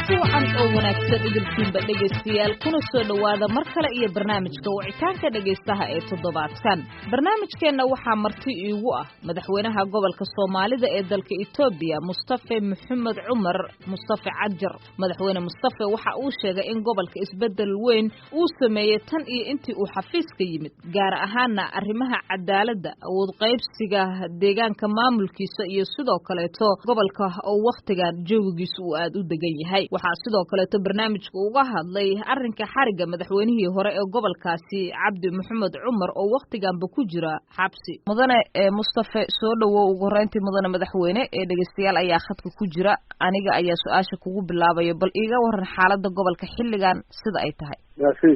kulanti wacan oo wanaagsan idinkiinba dhegaystayaal kuna soo dhowaada mar kale iyo barnaamijka wicitaanka dhegaystaha ee toddobaadkan barnaamijkeenna waxaa marti iigu ah madaxweynaha gobolka Soomaalida ee dalka Itoobiya Mustafa Maxamed Cumar Mustafa Cajar madaxweyne Mustafa waxa uu sheegay in gobolka isbedel weyn uu sameeyay tan iyo intii uu xafiiska yimid gaar ahaanna arrimaha cadaaladda awood qaybsiga deegaanka maamulkiisa iyo sidoo kaleeto gobolka oo waqtigan joogiisa uu aad u degan yahay waxaa sidoo kaleeto barnaamijku uga hadlay arrinka xariga madaxweynihii hore ee gobolkaasi Cabdi Maxamed Cumar oo waqtiganba ku jira xabsi mudane Mustafa soo dhawow ugu horeyntii mudane madaxweyne ee dhageystayaal ayaa khadka ku jira aniga ayaa su'aasha kugu bilaabayo bal iiga waran xaaladda gobolka xilligan sida ay tahay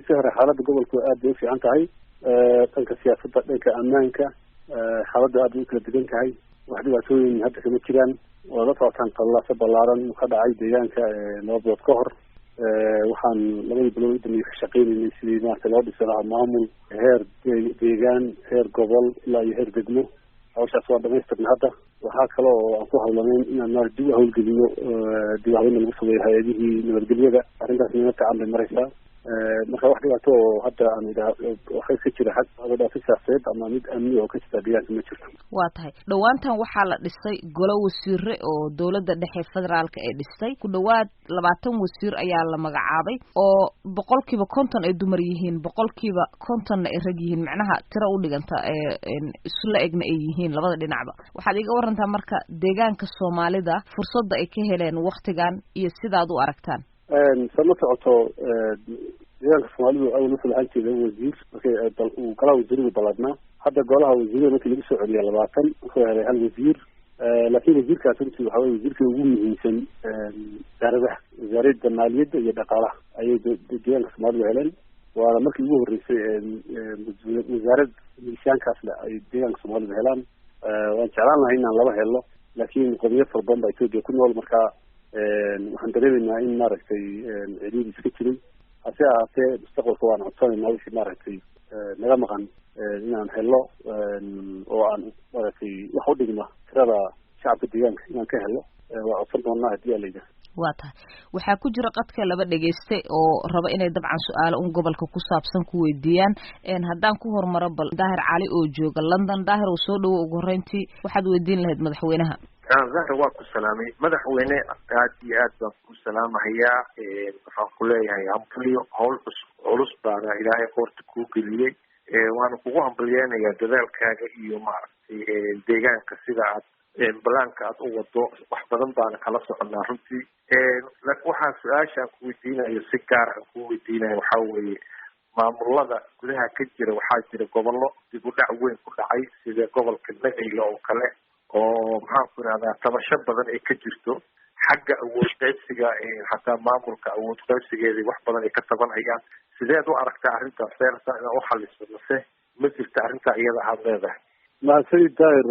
xaaladda gobolku aad bay u fiican tahay dhanka siyaasadda dhanka ammaanka xaaladda aad u kala degan tahay wax dhibaatooyin hadda kama jiraan wada soctaan qallaasa ballaaran ka dhacay deegaanka laba bilood ka hor waxaan labadii bilood dambe ka shaqeynaynay sidii maaragtay loo dhisi lahaa maamul heer deegaan heer gobol ilaa iyo heer degmo hawshaas waa dhamaystirna hadda waxaa kale oo aan ku hawlanayn inaan dib u hawlgelino dib u habeyn lagu sameeyo hay-adihii nabadgelyada arrintaas nima fiican bay maraysaa marka wax dhibaato oo hadda aan waxay ka jira xag dhaafi siyaasadeed ama mid amni oo ka jirta deegaanka ma jirto waa tahay dhowaantan waxaa la dhisay golo wasiire oo dowladda dhexe federaalka ay dhistay ku dhowaad 20 wasiir ayaa la magacaabay oo boqolkiiba 50 ay dumar yihiin boqolkiiba 50 ay rag yihiin macnaha tiro u dhiganta isla egna ay yihiin labada dhinacba waxaad iga warantaa marka deegaanka Soomaalida fursadda ay ka heleen waqtigan iyo sidaad u aragtaan sama socoto deegaanka Soomaalidu awal wuxuu lahaan jiray wasiir markay uu kala wasiirada baladna hadda golaha wasiirada markii lagu soo celiyay 20 wuxuu helay hal wasiir laakiin wasiirkaas intii waxa weeye wasiirka ugu muhiimsan wasaaradda maaliyadda iyo dhaqaalaha ayay deegaanka Soomaalidu heleen waa markii ugu horeysay wasaarad miisaankaas leh ay deegaanka Soomaalidu helaan waan jeclaan lahay inaan laba helo laakiin qowmiyad fara badan baa Itoobiya ku nool marka waxaan dareemaynaa in maaragtay ciriiri iska jiray hase ahaatee mustaqbalka waan codsanaynaa wixii maaragtay naga maqan inaan helo oo aan maaragtay wax u dhigma tirada shacabka deegaanka inaan ka helo waa codsan doonaa haddii alayda waa tahay waxaa ku jira qadka laba dhageyste oo raba inay dabcan su'aalo gobolka ku saabsan ku weydiiyaan haddaan ku hormaro bal Daahir Cali oo jooga London Daahir oo soo dhawo ugu horeyntii waxaad weydiin lahayd madaxweynaha Zahra waa ku salaamay madaxweyne aad iyo aad baan ku salaamahayaa waxaan ku leeyahay hambalyo hawl culus baana ilaahay qoorta kuu geliyey waana kugu hambalyeynayaa dadaalkaaga iyo maaragtay deegaanka sida aad balaanka aad u wado wax badan baana kala soconaa runtii waxaa su-aashaan ku weydiinayo si gaar aan ku weydiinayo waxaa weeye maamulada gudaha ka jira waxaa jira gobollo dib u dhac weyn ku dhacay sida gobolka Nagayla oo kale oo maxaan ku irahdaa tabasho badan ay ka jirto xagga awood qaybsiga xataa maamulka awood qaybsigeedii wax badan ay ka tabanayaan sideed u aragtaa arrintaas seerta inaad u xaliso mase ma jirta arrintaa iyada aad leedahay mahadsanid Daahir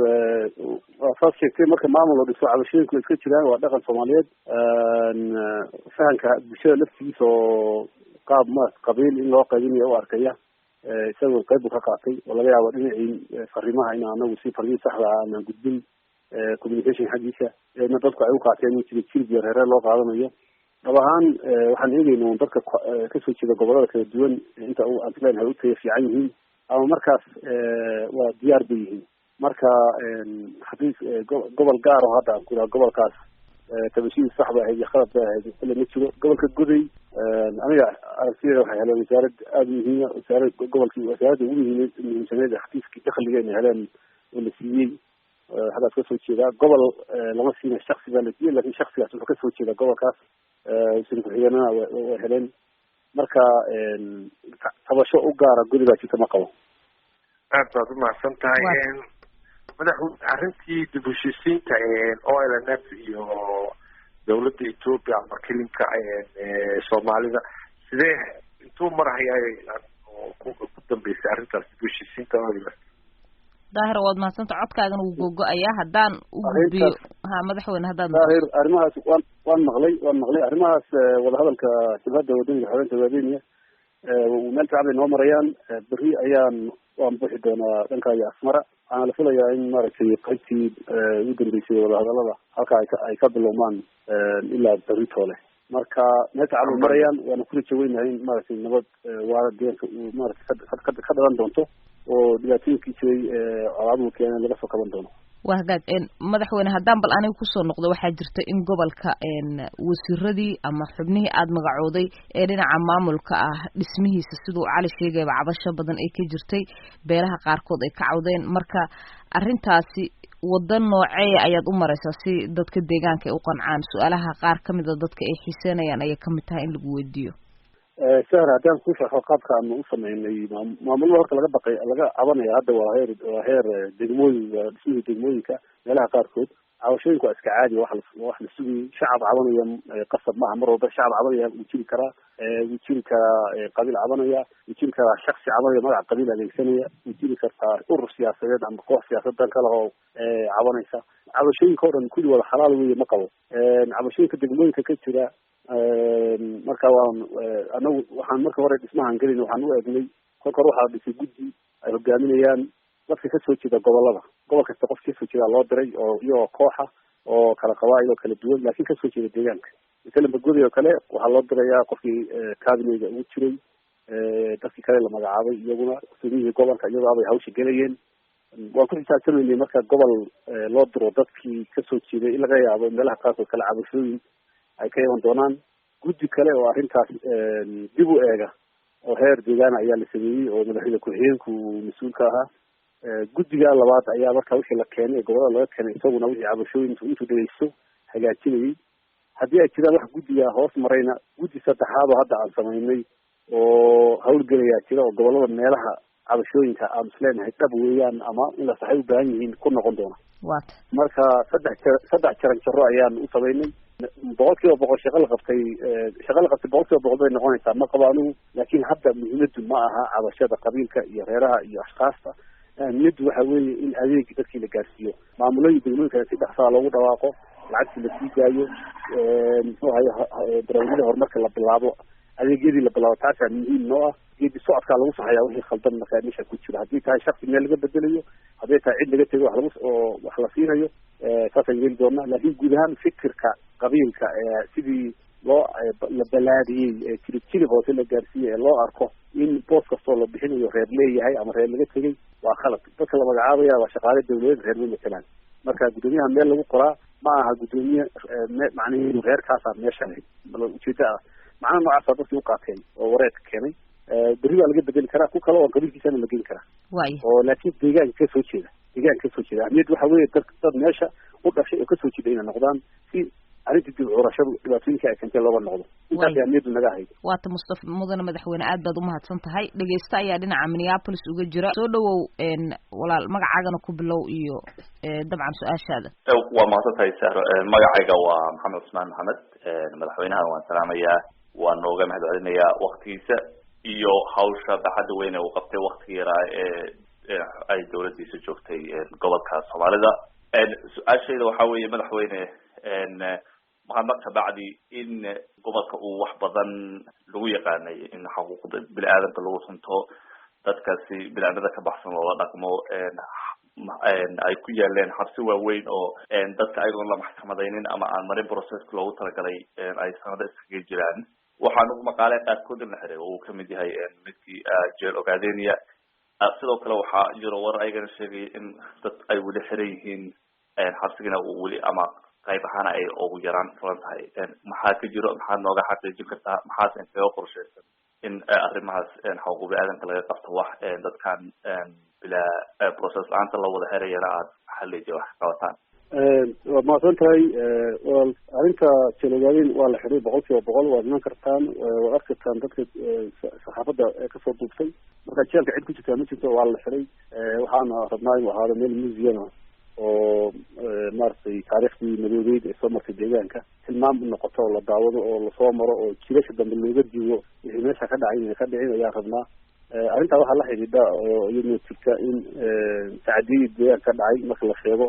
waa saas sheegtay marka maamul oo dhiso cabashooyinku iska jiraan waa dhaqan Soomaaliyeed fahanka bulshada laftigiisa oo qaab qabiil in loo qaybinayo u arkaya isagoo qayb ka qaatay oo laga yaabo dhinacii fariimaha in anagu si fariin saxda ah aan gudbin communication xagiisa in dadku ay u qaateen in jilbi reer loo qaadanayo dhab ahaan waxaan eegaynaa dadka ka soo jeeda gobolada kala duwan inta uu antleen hay u tahay fiican yihiin ama markaas waa diyaar bay yihiin marka xaqiiq gobol gaar oo hadda aan ku raa gobolkaas tabashii saxda ah iyo khalad ah ma jiro gobolka Goday aniga aragtida waxay heleen wasaarad aad muhiim ah wasaaradda ugu muhiimsaneed xafiiskii dakhliga inay heleen oo la siiyey hada ka soo jeeda gobol lama siina shakhsiga la siiyey laakiin shakhsigaas wuxuu ka soo jeeda gobolkaas sidoo xigeenana way heleen marka tabasho u gaara Goday baa jirta ma qabo aad baad u mahadsan tahay madaxweyne arrintii dib u heshiisiinta OLNF iyo dowladda Itoobiya ama kilinka Soomaalida sidee intuu marayay ku dambeysay arrintaas dib u heshiisiinta Daahir waad mahadsantahay codkaagan uu gogo'ayaa haddaan u gudbiyo madaxweyne haddaan Daahir arrimahaas waan maqlay arrimahaas wada hadalka shirkadda wadooyinka xorriyadda waadiniya meel fiican bay noo marayaan berri waan bixi doonaa dhanka iyo Asmara waxaana la filayaa in maaragtay qaybtii ugu dambeysay wada hadallada halka ay ka bilowmaan ilaa berri toole marka meesha camal marayaan waana ku rajaweynahay in maaragtay nabad waara deegaanka uu maaragtay ka dhalan doonto oo dhibaatooyinkii jiray colaaduu keenay laga soo kaban doono. waa hagaag madaxweyne haddaan bal aniga kusoo noqdo waxaa jirta in gobolka wasiiradii ama xubnihii aada magacooday ee dhinaca maamulka ah dhismihiisa siduu cali sheegayba cabasho badan ay ka jirtay beelaha qaarkood ay ka cawdeen marka arrintaasi waddo noocee ayaad u maraysaa si dadka deegaanka ay u qancaan su-aalaha qaar ka mid a dadka ay xiiseynayaan ayay kamid tahay in lagu weydiiyo. sahar haddaan ku sharxo qaabka aanu u sameynay maamulada horta laga cabanaya hadda waa heer degmooyin dhismihii degmooyinka meelaha qaarkood cabashooyinka waa iska caadi wax la sugayay shacab cabanaya qasab maaha mar walba shacab cabanaya wuu jiri karaa qabiil cabanaya wuu jiri karaa shaksi cabanaya magaca qabiil adeegsanaya wuu jiri kartaa urur siyaasadeed ama koox siyaasadan kale oo cabanaysa cabashooyinka o dhan kulli wada xalaal weeye ma qabo cabashooyinka degmooyinka ka jira marka anagu waxaan marka hore dhismahan gelin waxaan u eegnay kolka hore waxaa dhisay guddi ay hogaaminayaan dadka kasoo jeeda gobolada gobol kasta qof kasoo jeeda loo diray oo iyagoo kooxa oo kala qabaa'il oo kala duwan laakiin kasoo jeeda deegaanka isla magodi oo kale waxaa loo dirayaa qofkii cabinet ugu jiray dadkii kale la magacaabay iyaguna gudoomiyihii gobolka iyagoo abay hawsha gelayeen waan ku xisaabtamaynay marka gobol loo diro dadkii kasoo jeeday in laga yaabo meelaha qaarkood kale cabashooyin ay ka iman doonaan guddi kale oo arrintaas dib u eega oo heer deegaana ayaa la sameeyey oo madaxweyne ku-xigeenku mas-uulka ahaa guddiga labaad ayaa marka wixii la keenay gobolada laga keenay isaguna wixii cabashooyin intuu dhegeysto hagaajinayay haddii ay jiraan wax guddiga hoos marayna guddi saddexaad oo hadda aan samaynay oo hawlgelayaa jira oo gobolada meelaha cabashooyinka aan isleenahay dhab weeyaan ama in la saxay u baahan yihiin ku noqon doona marka saddex jaran jaro ayaan u samaynay 100% shaqa la qabtay boqol kiiba boqol bay noqonaysaa ma qabo anigu laakiin hadda muhiimadu ma aha cabashada qabiilka iyo reeraha iyo ashkaasta muhiimadu waxa weeye in adeeg dadkii la gaarsiiyo maamulada degmooyinka si dhaqsaa loogu dhawaaqo lacagtii la sii daayo muxuu ahaye barnaamijyada horumarka la bilaabo adeegyadii la bilaabo taasaa muhiim noo ah geedi socodkaa lagu saxayaa wixii khaldan markaa meesha ku jira haddii tahay shaksi meel laga bedelayo hadday tahay cid laga tego wax la siinayo saasaan yeeli doonaa laakiin guud ahaan fikirka qabiilka sidii la balaadiyey jirib hoose la gaarsiiyey ee loo arko in boos kastoo la bixinayo reer leeyahay ama reer laga tegay waa khalad dadka la magacaabaya waa shaqaale dawladeed reer ma matelaan marka guddoomiyaha meel lagu qoraa ma aha guddoomiye macnaheedu reerkaasaa meesha ujeeda ah macnaha noocaasa dadkii uqaateen oo wareerka keenay berri baa laga bedeli karaa ku kale oo qabiilkiisana la geli karaa oo laakiin deegaanka kasoo jeeda ahmiyad waxa weeye dad meesha u dhashay oo kasoo jeeda inay noqdaan si arrinta dib curashadu dhibaatooyinka ay keentay looga noqdo intaas ahmiyadu naga ahayd waata mustafa mudane madaxweyne aad baad umahadsan tahay dhegeysta ayaa dhinaca Minneapolis uga jira soo dhawow walaal magacaagana ku bilow iyo dabcan su-aashaada waa mahadsan tahay sahro magacayga waa maxamed cusmaan maxamed madaxweynaha waan salaamayaa waan nooga mahadcelinayaa waqtigiisa iyo hawsha baaxadda weyn ee uu qabtay waqtigii yaraa ay dawladdiisa joogtay gobolka Soomaalida su-aashayda waxaa weeye madaxweyne mahadnaq kabacdi in gobolka uu wax badan lagu yaqaanay in xuquuqda bini-aadamka lagu sunto dadkaasi bini-aadamada ka baxsan loola dhaqmo ay ku yaaleen xabsi waaweyn oo dadka ayagoon la maxkamadaynin ama aan marin processka loogu talagalay ay sanado iskaga jiraan waxaan ugu maqaalay qaarkood in la xiray oo uu kamid yahay midkii jeel ogaadenia sidoo kale waxaa jiro war ayagana sheegay in dad ay weli xiran yihiin xabsigana uu weli ama qayb ahaana ay ugu yaraan furan tahay maxaa ka jiro maxaad nooga xaqiijin kartaa maxaas inkaga qorshaysan in arrimahaas xuquuq bini-aadamka laga qabto wax dadkan bilaa process la-aanta la wada xirayana aad xalija wax qabataan waad mahadsan tahay arrinta jelogaaden waa la xiray 100% waad iman kartaan waad arki kartaan dadka saxaafadda kasoo duubtay marka jeelka cid ku jirtaa ma jirto waa la xiray waxaana rabnaa inuu ahaado meel museum oo maaragtay taariikhdii madoobeyd ee soo martay deegaanka tilmaam u noqoto oo la daawado oo lasoo maro oo jilasha dambe looga digo wixii meesha ka dhacay inay ka dhicin ayaan rabnaa arrintaa waxaa la xidhiidha oo iyaduna jirta in tacdiyadii deegaanka ka dhacay marka la sheego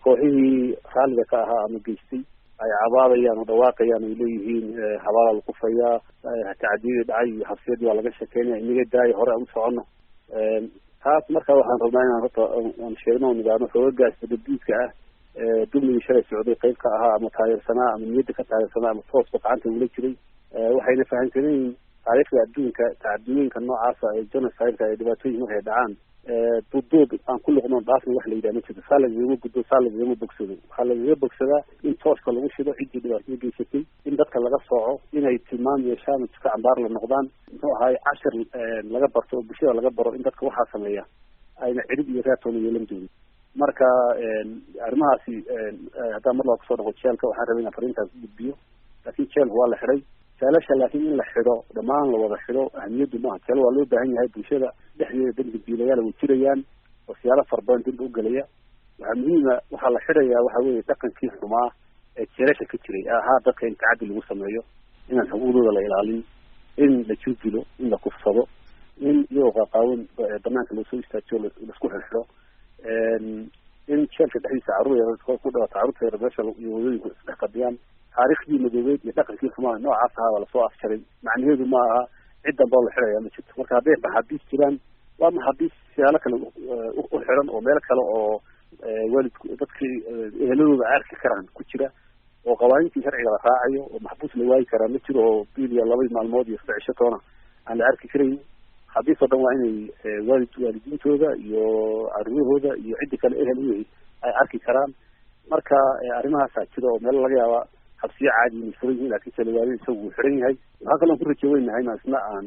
kooxihii raalliga ka ahaa ama geystay ay cabaadayaan oo dhawaaqayaan ay leeyihiin habaala la kufayaa tacdiyadii dhacay iyo xabsiyadii waa laga sheekeynaya inaga daaya hore aan u socono taas marka waxaan rabnaa inaan horta aan sheegno nidaano xoogagaas badadiidka ah dulmigii shalay socday qayb ka ahaa ama taageersanaa ama niyadda ka taageersanaa ama toosba gacanta ula jiray waxayna fahamsaneen taariikhda adduunka tacadiyooyinka noocaasa ee genocide-ka ee dhibaatooyin markay dhacaan duuduub aan ku luqnoon dhaafna wax la yidhaha ma jirto saa lagagama gudbo saa lagagama bogsado waxaa lagaga bogsadaa in tooska lagu shido ciddii dhibaatada geysatay in dadka laga sooco inay tilmaam yeeshaan iska cambaar la noqdaan muxuu ahaay cashir laga barto oo bulshada laga baro in dadka waxaa sameeya ayna cirib iyo raatoona yeelan doonin marka arrimahaasi haddaan mar laba kusoo noqo jeelka waxaan rabay inaan fariintaas gudbiyo laakiin jeelka waa la xidhay jaalasha laakiin in la xidho dhammaan la wada xidho ahmiyaddu maaha jeel waa loo baahan yahay bulshada dhexdeeda dembi diilayaal way jirayaan oo siyaalo fara badan dembi u gelaya waxaa muhiima waxaa la xidhayaa waxa weeye dhaqankii xumaa ee jeelasha ka jiray ahaa dadka in tacaddi lagu sameeyo inaan xuquuqdooda la ilaalin in la jurdilo in la kufsado in iyagoo qaaqaawan banaanka loosoo istaajiyo laisku xirxidho in jeelka dhexdiisa carruur yar ku dhawata carruurta yar meesha iyo wadooyinku isdhex fadhiyaan taariikhdii madoobeed iyo dhaqankii xumaa noocaas ahaa waa lasoo afjaray macnaheedu ma aha ciddan baa la xidhayaa ma jirto marka hadday maxaabiis jiraan waa maxaabiis siyaalo kale u xiran oo meel kale oo waalidku dadkii eheladooda arki karaan ku jira oo qawaaniintii sharciga la raacayo oo maxbuus la waayi karaa ma jiro oo bil iyo 2 maalmood iyo 6 cisho toona aan la arki karayn maxaabiis oo dhan waa inay waalidiintooda iyo carruurahooda iyo ciddi kale ehel u ay arki karaan marka arrimahaasaa jira oo meel laga yaaba xabsiyo caadi inay furan yihiin laakiin jalawaadin isagu wuu xiran yahay waxaa kaloo ku rajo weynahay inaan isna aan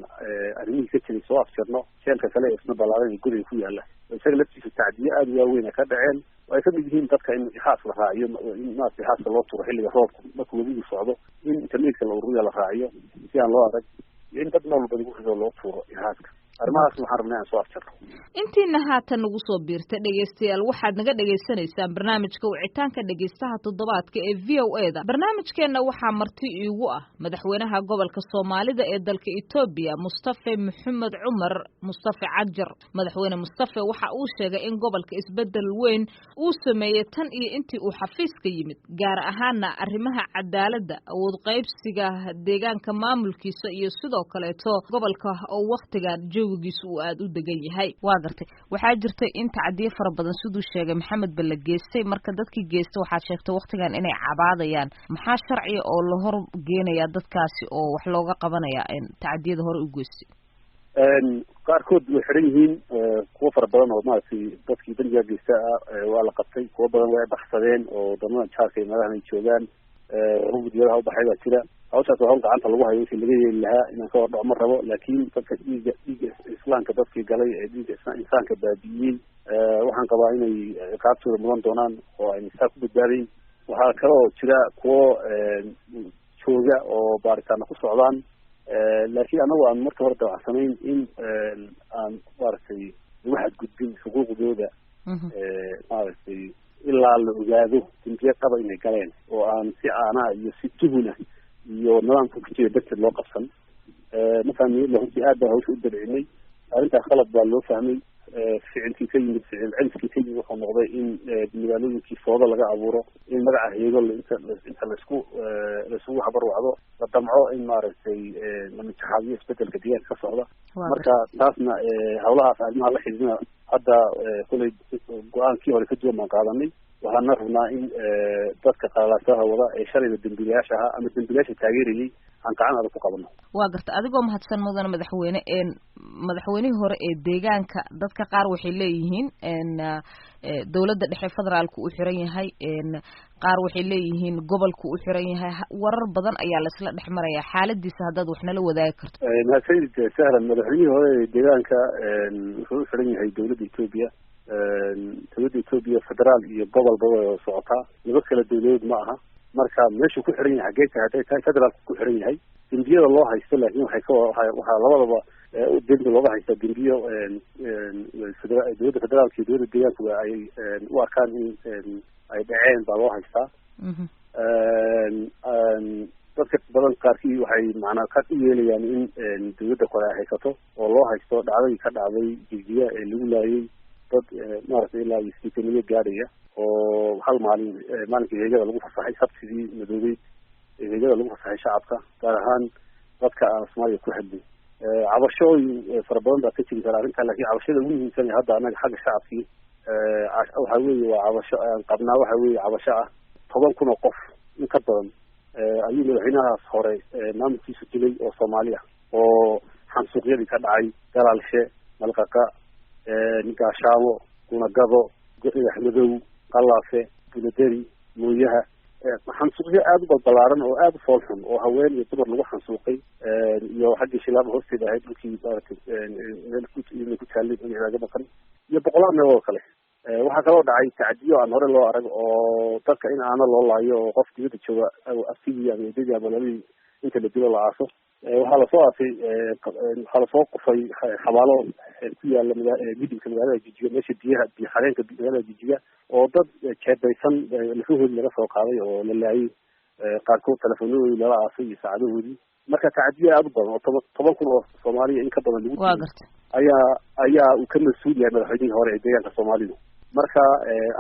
arrimihii ka jiray soo afjarno jeelka kale ee isna ballaaran ee guriga ku yaala oo isaga laftiisa tacdiyo aada u waaweyn ay ka dhaceen oo ay kamid yihiin dadka in ixaas la raaciyo in maarata ixaaska loo turo xilliga roobka marka webigu socdo in internetka la ururiya la raaciyo si aan loo arag iyo in dad nool badigu ridoo loo turo ixaaska arrimahaas waxaan rabnay aan soo afjarno intiina haatan nagu soo biirta dhegaystayaal waxaad naga dhagaysanaysaan barnaamijka wicitaanka dhegaystaha toddobaadka ee VOA-da barnaamijkeenna waxaa marti iigu ah madaxweynaha gobolka Soomaalida ee dalka Itoobiya Mustafa Maxamed Cumar Mustafa Cajar madaxweyne Mustafa waxa uu sheegay in gobolka isbedel weyn uu sameeyay tan iyo intii uu xafiiska yimid gaar ahaana arrimaha cadaaladda awood qaybsiga deegaanka maamulkiisa iyo sidoo kaleeto gobolka oo waqtigan giisu uu aad u degan yahay waa gartay waxaa jirtay in tacdiye fara badan sidoo sheegay Maxamed Balla geestay marka dadkii geestay waxaa sheegtay waqtigan inay cabaadayaan maxaa sharci oo la hor geenaya dadkaasi oo wax looga qabanaya in tacdiyada hore u geestay qaarkood way xiran yihiin kuwa fara badan oo maaragtay dadkii dambiga geesta waa la qabtay kuwa badan way baxsadeen oo wadamada jaarka iyo meelahan ay joogaan gudiyadaha u baxay baa jira hawshaas waa hawl gacanta lagu hayo wixii laga yeeli lahaa inaan ka hor dhaco ma rabo laakiin dadka dhiiga islaamka dadkii galay ee dhiiga insaanka baabi'iyey waxaan qabaa inay qaabtooda mudan doonaan oo ayna saa ku badbaadayn waxaa kale oo jira kuwo jooga oo baaritaana ku socdaan laakiin anagu aan marka hore dawacsanayn in aan maaragtay lagu xadgudbin xuquuqdooda maaragtay ilaa la ogaado dambiye qaba inay galeen oo aan si aanaa iyo si tuhuna iyo nidaamka ku jira darteed loo qabsan markaan runtii aad baa hawsha u dabcinay arrintaas qalad baa loo fahmay ficilkii ka yimid ficil celiskii ka yimid wuxuu noqday in magaalooyinkii foodo laga abuuro in magaca heego inta laisugu habarwacdo la damco in maaragtay la majaxaadiyo isbedelka deegaanka ka socda marka taasna hawlahaas arrimaha la xidhiidhina hadda kulay go-aankii hore ka duwan baan qaadanay waxaana rabnaa in dadka qalaasaha wada ee shalayda dambiilayaasha ahaa ama dambiilayaasha taageerayay aan gacan adag ku qabano waa garta adigoo mahadsan mudana madaxweyne madaxweynihii hore ee deegaanka dadka qaar waxay leeyihiin dawladda dhexe federaalku u xiran yahay qaar waxay leeyihiin gobolku u xiran yahay warar badan ayaa la isla dhex maraya xaaladiisa haddaad wax nala wadaagi karto mahadsanid sahlan madaxweynihii hore ee deegaanka wuxuu u xiran yahay dawladda Ethiopia dawladda Ethiopia federaal iyo gobolba way socotaa laba kala dawladood ma aha marka meeshuu ku xiran yahay geedka hadday tahay federaalku ku xiran yahay dembiyada loo haysto laakiin waxaa labadaba dembi looga haystaa dembiyo dawladda federaalka iyo dawladda deegaanku ay u arkaan in ay dhaceen baa loo haystaa dadka badan qaarkii waxay macnaa ka u yeelayaan in dawladda kore ay haysato oo loo haysto dhacdadii ka dhacday jiljiya ee lagu laayay dad maaragtay ilaa iyo siitaniyo gaadhaya oo hal maalinka heegada lagu fasaxay sabtidii madoobeyd heegada lagu fasaxay shacabka gaar ahaan dadka aan Soomaaliya ku hadlay cabashooyin fara badan baa ka jiri kara arrinta laakiin cabashada ugu muhiimsan hadda anaga xagga shacabkii waxa weeye waa cabasho aan qabnaa, waxa weeye cabasho ah 10,000 oo qof in ka badan ayuu madaxweynahaas hore maamulkiisu dilay oo Soomaali ah, oo xansuuqyadii ka dhacay Galaalshe, Malqaqa, Gaashaamo, Gunagado, Axmedow, Qalaafe, Buladari, Mooyaha, xansuuqyo aad u balbalaaran oo aad u fool xun oo haween iyo dumar lagu xansuuqay, iyo xaggii shilaaba hoosteeda ahayd dhulkii maaragtay meel ku taallay magaca maqan, iyo boqolaal meel oo kale. waxaa kaloo dhacay tacdiyo aan hore loo arag oo dadka in aana loo laayo oo qof dibadda jooga afsigii ama eedadii ama labadii inta la dilo la aaso. waxaa lasoo qufay xabaalo ku yaala midibka magaalada Jijjiga, meesha biyo xareenka magaalada Jijjiga, oo dad jeedaysan lafahoodii laga soo qaaday oo la laayay, qaarkood telefonadoodii lala aasay iyo saacadahoodii. marka tacdiyo aad u badan oo 10,000 oo Soomaaliya in ka badan lagu ayaa uu ka mas-uul yahay madaxweynihii hore ee deegaanka Soomaalidu. marka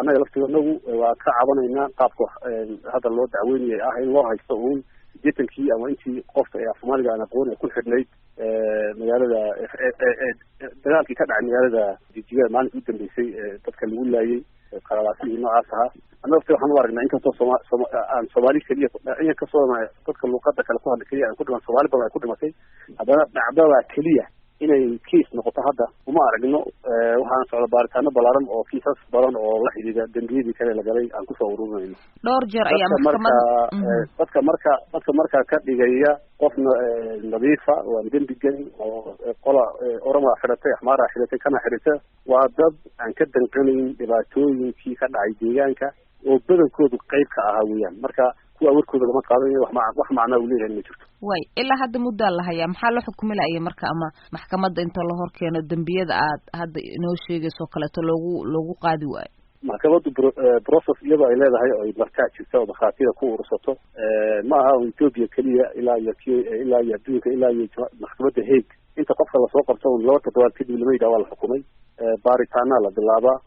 annaga laftigoodnagu waa ka cabanaynaa qaabka hadda loo dacweynayay ah in loo haysto uun 80kii ama intii qofka ee Soomaaliga aan aqoon ku xidhnayd magaalada dagaalkii ka dhacay magaalada Jijjiga maalintii u dambeysay dadka lagu laayay qaralaasihii noocaas ahaa. annaga waxaan u aragnaa inkastoo aan Soomaali keliya inkastoo dadka luuqada kale ku hadla keliya aan ku dhiman Soomaali badan ay ku dhimatay, haddana dhacdada keliya inay kiis noqoto hadda uma aragno. waxaana socda baaritaano ballaaran oo kiisas badan oo la xidhiidha dembiyadii kale la galay aan kusoo ururnayno. dhowr jeer ayaa maxkamadda dadka markaa ka dhigaya qofna nadiifa oo aan dembi gelin oo qola Oromo xidhatay, Axmaar xidhatay, kana xidhatay, waa dad aan ka danqanayn dhibaatooyinkii ka dhacay deegaanka oo badankoodu qayb ka ahaa weeyaan. marka kuwa warkooda lama qaadanayo, wax macnaa uu leeyahay ma jirto. way ilaa hadda muddaa la hayaa, maxaa la xukumi lahayaa marka ama maxkamadda inta la hor keeno dembiyada aad hadda inoo sheegayso kaleeto loogu qaadi waayo? maxkamaddu process iyadoo ay leedahay oo ay markaa jirta oo markhaatiyada ku urursato, ma aha Ethiopia keliya ilaa iyo adduunka ilaa iyo maxkamadda Hague. inta qofka lasoo qabto 2 toddobaad kadib lama yidhaha waa la xukumay, baaritaana la bilaabaa,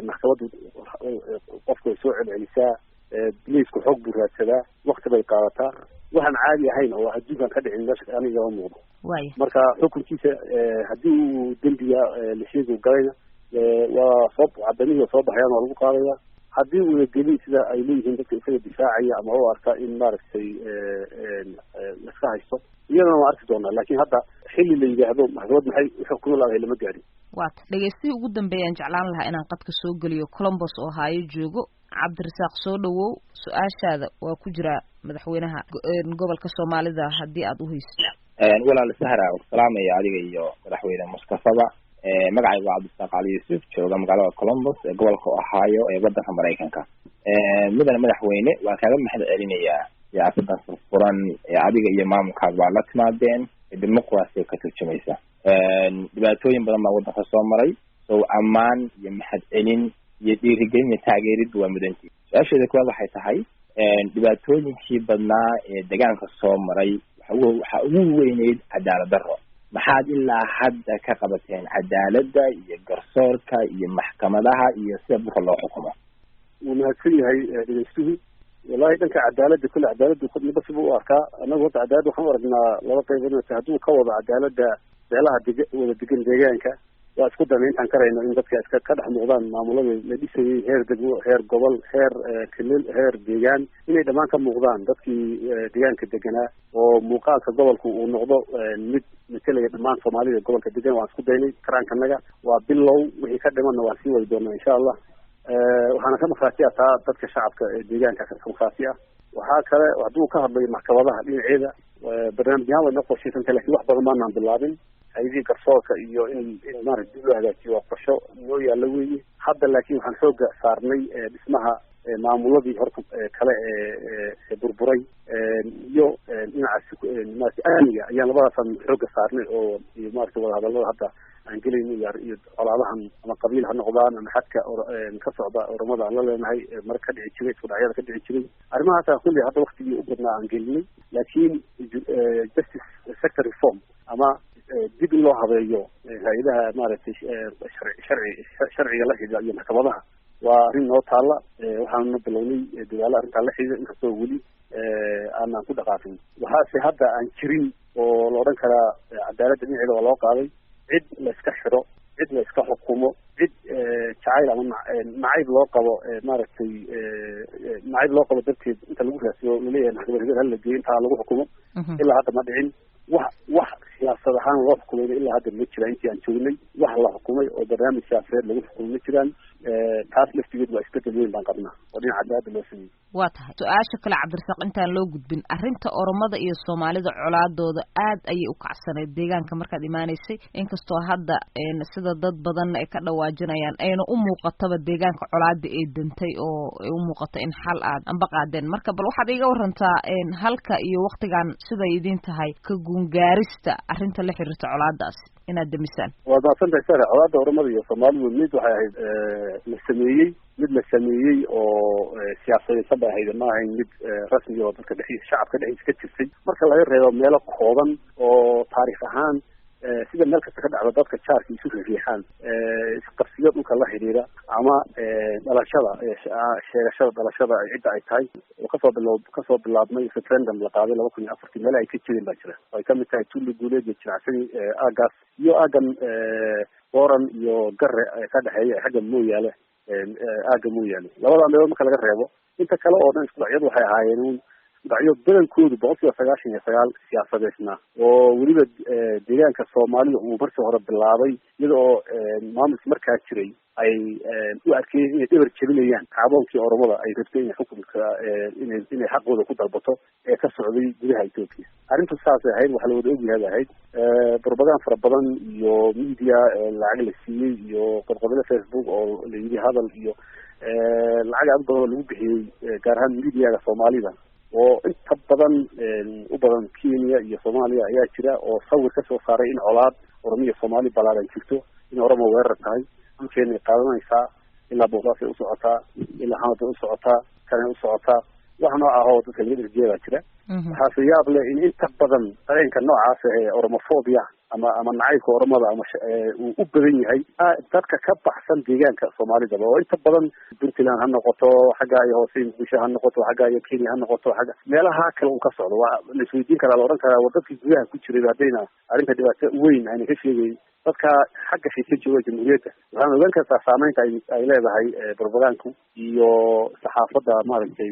maxkamaddu qofka way soo celcelisaa, biliisku xoog buu raadsadaa, wakti bay qaadataa, waxaan caadi ahayn oo adduunkan ka dhicin meesha aniga ma muuqdo. marka xukunkiisa haddii uu dembiga la sheegu galayna waa cadamihii soo baxayaan waa lagu qaadaya. haddii uuna gelin sida ay leeyihiin dadka isaga difaacaya ama u arkaa in maaragtay laska haysto, iyadana waan arki doonaa. laakiin hadda xilli la yidhaahdo maxkamad maxay uxukumi laadahay lama gaarin. waata dhegeystihii ugu dambeeyaan jeclaan lahaa inaan qadka soo geliyo Columbus oo haayo joogo. Cabdirasaaq soo dhawow, su-aashaada waa ku jira madaxweynaha gobolka Soomaalida haddii aad u haysid. walaal Sahra salaamaya adiga iyo madaxweyne Mustafaba. magacaygu waa Cabdirasaaq Ali Yuusuf, jooga magaalada Columbus ee gobolka Ohio ee waddanka Mareykanka. midana madaxweyne waan kaaga mahad celinayaa siyaasadda furan ee adiga iyo maamulkaaga baa la timaadeen dimuqraasiga ka turjumaysa. dhibaatooyin badan baa waddanka soo maray, soo ammaan iyo mahad celin iyo dhiirigelin iyo taageerid waa mudantii. su-aasheeda kuwaad waxay tahay dhibaatooyinkii badnaa ee deegaanka soo maray waxa ugu weyneyd cadaalad darro. maxaad ilaa hadda ka qabateen cadaaladda iyo garsoorka iyo maxkamadaha iyo sida dhulka loo xukumo? wuu mahadsan yahay dhegeystuhu. wallahi dhanka cadaaladda kule cadaaladdu midba siba u arkaa. annagu hadda cadaalad waxaan u aragnaa laba qaybood. hadduu ka wado cadaaladda beelaha wada degan deegaanka, waa isku dana intaan karayno in dadka iska ka dhex muuqdaan maamulada la dhisayay, heer degmo, heer gobol, heer kilil, heer deegaan, inay dhammaan ka muuqdaan dadkii deegaanka deganaa, oo muuqaalka gobolku uu noqdo mid matalaya dhammaan Soomaalida gobolka degan. waan isku daynay karaankanaga, waa bilow, wixii ka dhimanna waan sii wadi doonaa insha Allah. waxaana ka markhaati ah taa dadka shacabka ee deegaanka ka markhaati ah. waxaa kale hadduu ka hadlayo maxkamadaha dhinaceeda, barnaamijyahan way noo qorshaysantahay, laakiin wax badan maanaan bilaabin. hay'adihii garsoorka iyo in maaragtay dib loo hagaajiyo waa qorsho noo yaalla weeye. hadda laakiin waxaan xooga saarnay dhismaha maamuladii horta kale ee burburay iyo dhinacaas maaragtay amniga ayaan labadaasaan xooga saarnay oo iyo maaragtay wadahadallada hadda aan gelayno iyo colaadahan ama qabiil ha noqdaan ama xadka ka socda Oromada aan la leenahay mar ka dhici jiray, isku dhacyada ka dhici jiray. arrimahaasaan kulli hadda waktigii u badnaa aan gelinay. laakiin justice sector reform ama dib in loo habeeyo hay-adaha maaragtay sharciga la xidhiidha iyo maxkamadaha waa arrin noo taalla. waxaanuna bilownay dadaalo arrintaa la xidhiidha, inkastoo weli aanaan ku dhaqaaqin. waxaase hadda aan jirin oo la odhan karaa cadaaladda dhinaceeda waa loo qaaday. cid la iska xidho cid la iska xukumo, cid jacayl ama nacayb loo qabo maaragtay nacayb loo qabo darteed inta lagu raasiyo laleeyahay maxkamad hebel hala geeyo intaa lagu xukumo ilaa hadda ma dhicin. wax siyaasad ahaan loo xukumayna ilaa hadda ma jiraan. intii aan joognay wax la xukumay oo barnaamij siyaasadeed lagu xukumay ma jiraan. taas laftigeed waa isbedel weyn baan qabnaa oo dhinaca cadaalada loo sameeyey. waa tahay su-aasha kale cabdirasaaq intaan loo gudbin arrinta oromada iyo soomaalida colaadooda aad ayay u kacsaneyd deegaanka markaad imaanaysay, inkastoo hadda sida dad badanna ay ka dhawaajinayaan ayna u muuqataba deegaanka colaada ay dantay oo ay u muuqato in xal aad anba qaadeen. marka bal waxaad iga warantaa halka iyo waktigan siday idin tahay ka guungaarista arrinta la xiriirta colaadaas inaad demisaan. waad mahadsantahay sare. colaada oromada iyo soomaalidu mid waxay ahayd mid la sameeyey oo siyaasadaysan bay ahayd, ma ahayn mid rasmi oo dadka dhexdiisa shacabka dhexdiisa ka jirtay. marka laga reebo meelo kooban oo taariikh ahaan sida meel kasta ka dhacdo dadka jaarka isu riixaan isqabsiyo dhulka la xidhiira ama dhalashada sheegashada dhalashada cidda ay tahay oo kasoo bilaabmay referendum la qaaday 2004 meel ay ka jireen baa jira. ay kamid tahay Tulli Guuleed iyo Jinacsani aagaas iyo aagan Boran iyo Garre ka dhexeeya xagga Mooyaale aaga Mooyaale. labada meelood marka laga reebo inta kale oo dhan isku dhacyadu waxay ahaayeen dacyo badankoodu 99% siyaasadeedna oo weliba deegaanka Soomaalida uu markii hore bilaabay iyadoo maamulka markaa jiray ay u arkeen inay dhabar jebinayaan kacdoonkii Oromada ay rabteen in xukunka inay xaqooda ku dalbato ee ka socday gudaha Itoobiya. arrintu saas ahayd waxa la wada ogyahay ahayd propaganda fara badan iyo media lacag la siiyey iyo qodobada Facebook oo la yiri hadal iyo lacag aad badan lagu bixiyay gaar ahaan media-ga Soomaalida oo inta badan u badan Kenya iyo Soomaaliya ayaa jira oo sawir ka soo saaray in colaad Oromiya Soomaali balaaran jirto, in Oromo weerar tahay, dhulkeena qaadanaysaa ilaa Boqortooyada u socotaa ilaa Xamada u socotaa kana u socotaa wax nooc ah oo dadka laga dhigay jira. waxaa siyaab leh in inta badan dareenka noocaas ee Oromophobia ama nacaybka Oromada ama uu u badan yahay dadka ka baxsan deegaanka Soomaalida oo inta badan Puntland ha noqoto xagga ay hooseen bulsho ha noqoto xagga ay Kenya ha noqoto xagga meelaha kale uu ka socdo. waa la isweydiin karaa la oran karaa wadadkii gudaha ku jiray hadayna arrinta dhibaato weyn ayna ka sheegay dadka xagga shirka jooga jamhuuriyadda. waxaan ogaan kartaa saameynta ay leedahay propaganda iyo saxaafadda maaragtay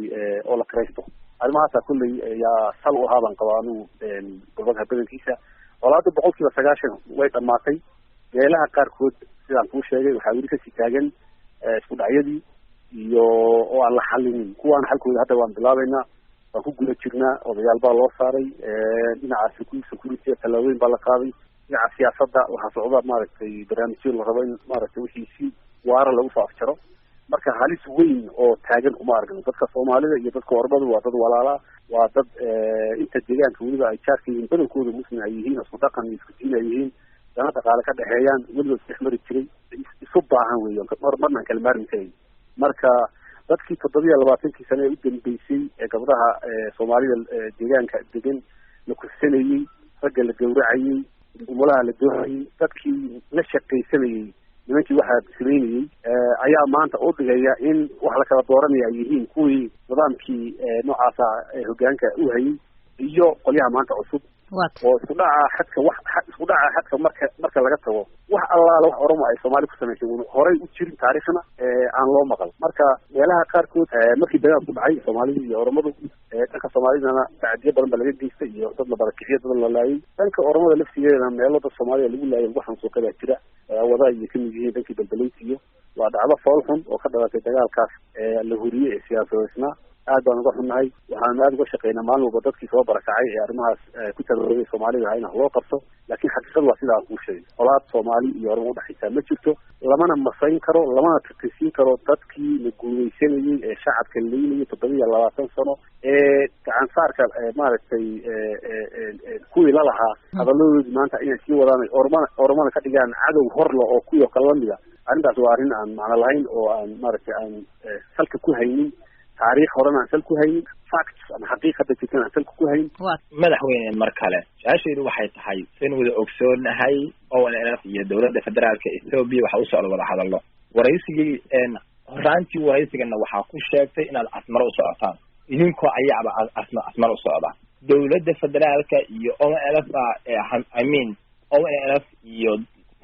oo la kiraysto. arrimahaas kulley yaa sal u ahaa baan qabaa anigu propaganda badankiisa. colaada 90% way dhamaatay. meelaha qaarkood sidaan kuu sheegay waxaa weli kasii taagan isku dhacyadii iyo oo aan la xalinin. kuwaan xalkooda hadda waan bilaabaynaa, waan ku guda jirnaa. odayaal baa loo saaray, dhinaca security talaaweyn baa la qaaday. dhinaca siyaasadda waxaa socda maaragtay barnaamijyo la rabo in maaragtay wixii si waara lagu soo afjaro. marka halis weyn oo taagan kuma aragno. dadka Soomaalida iyo dadka Oromada waa dad walaala, waa dad inta deegaanka weliba ay jaarka yihiin badankooda muslim ay yihiin, isku dhaqan iyo isku diin ay yihiin, dana dhaqaale ka dhexeeyaan, weliba ismari jiray, isu baahan weeyaan marna kala maarmi karin. marka dadkii 27 sano ee u dambeysay ee gabdhaha Soomaalida deegaanka degan la kursanayay, ragga la gowracayay, umulaha la doonayay, dadkii la shaqaysanayay nimankii waxaa sameynayay ayaa maanta u dhigaya in wax la kala dooranaya ay yihiin kuwii nidaamkii noocaasa hoggaanka u hayay iyo qolyaha maanta cusub oo isku dhaca xadka marka laga tago wax allaala wax Oromo ay Soomaali ku sameysay horey u jirin taariikhna aan loo maqal. marka meelaha qaarkood markii dagaal ku dhacay Soomaalida iyo Oromadu dhanka Soomaalidana tacadiyo badan baa laga geystay iyo dad la barakiciyo dad la laayay. dhanka Oromada laftigeeda meelo dad Soomaaliya lagu laayay waxaan soo qadaa jira wada iyo kamid yihiin dhankii balbaleysiyo. waa dhacdo fool xun oo ka dhalatay dagaalkaas la huriyay ee siyaasadeedna. aad baan uga xunnahay. waxaan aad uga shaqeynaa maalin walba dadkii soo barakacay ee arrimahaas ku tabaruray Soomaalida in loo qabto. laakiin xaqiiqadu waa sidaa ku sheegay. colaad Soomaali iyo Oromo u dhaxaysa ma jirto, lamana masayn karo, lamana tirtirsiin karo dadkii la guuleysanayay ee shacabka leeyahay 27 sano ee gacan saarka maaragtay kuwii la lahaa hadalladooda maanta inay sii wadaan Oromada ka dhigaan cadow horla oo kuyo kala lamida. arrintaas waa arrin aan macno lahayn oo aan maaragtay aan salka ku haynin, taariikh horena aan sal ku haynin, facts ama xaqiiqada jirtan aan salka ku haynin. madaxweyne mar kale su-aashaydu waxay tahay in wada ogsoonahay ONLF iyo dowladda federaalka Ethiopia waxa u socda wada hadallo. waraysigii horaantii waraysigana waxaa ku sheegtay inaad Asmara u socotaan, idinkoo ayaaba Asmara u socda. dowladda federaalka iyo ONLF ONLF iyo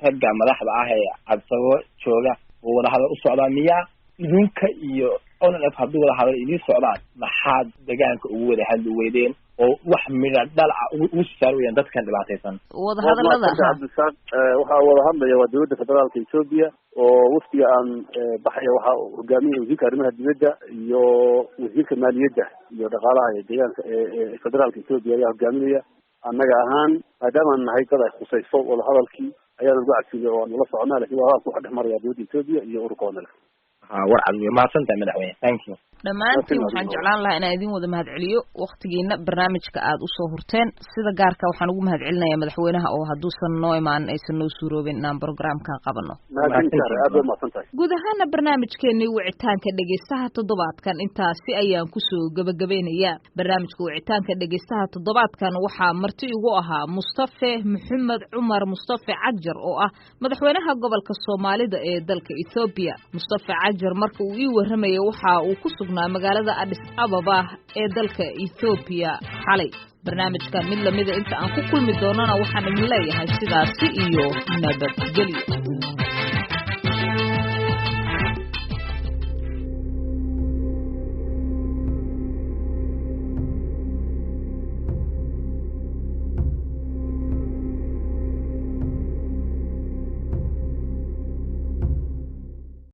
ragga madaxda ah ee cabsabo jooga oo wada hadal u socdaa miyaa idinka iyo onlf haddii wada hadal idiin socdaan maxaad deegaanka ugu wada hadli weydeen oo wax midha dhalaca ugu saar weyaan dadkan dhibaataysan wadahadalada cabdisaaq waxaa wada hadlaya waa dowladda federaalka Ethiopia oo waftiga aan baxaya waxaa hogaaminaya wasiirka arrimaha dibadda iyo wasiirka maaliyadda iyo dhaqaalaha ee deegaanka ee federaalka Ethiopia ayaa hogaaminaya annaga ahaan maadaama aan nahay dad ay khusayso wada hadalkii ayaa lagu cagsiiyay oo aan ula soconaa laakiin waa hadalku waxa dhex maraya dowladda Ethiopia iyo ururka ONLF war cad mahadsantahay madaxweyne thank you dhammaantiin waxaan jeclaan lahaa inaan idin wada mahadceliyo waqtigiina barnaamijka aad usoo hurteen sida gaarka waxaan ugu mahadcelinayaa madaxweynaha oo hadduusan noo imaan aysan noo suuroobin inaan programkan qabano guud ahaana barnaamijkeenii wicitaanka dhegeystaha toddobaadkan intaasi ayaan kusoo gabagabeynayaa barnaamijka wicitaanka dhegeystaha toddobaadkan waxaa marti igu ahaa Mustafa Maxamed Cumar Mustafa Cajar oo ah madaxweynaha gobolka Soomaalida ee dalka Ethiopia Mustafa Cajar marka uu ii warramay waxa uu ku magaalada Addis Ababa ee dalka Ethiopia xalay barnaamijka mid lamida inta aan ku kulmi doonana waxaan idin leeyahay sidaas iyo nabadgelyo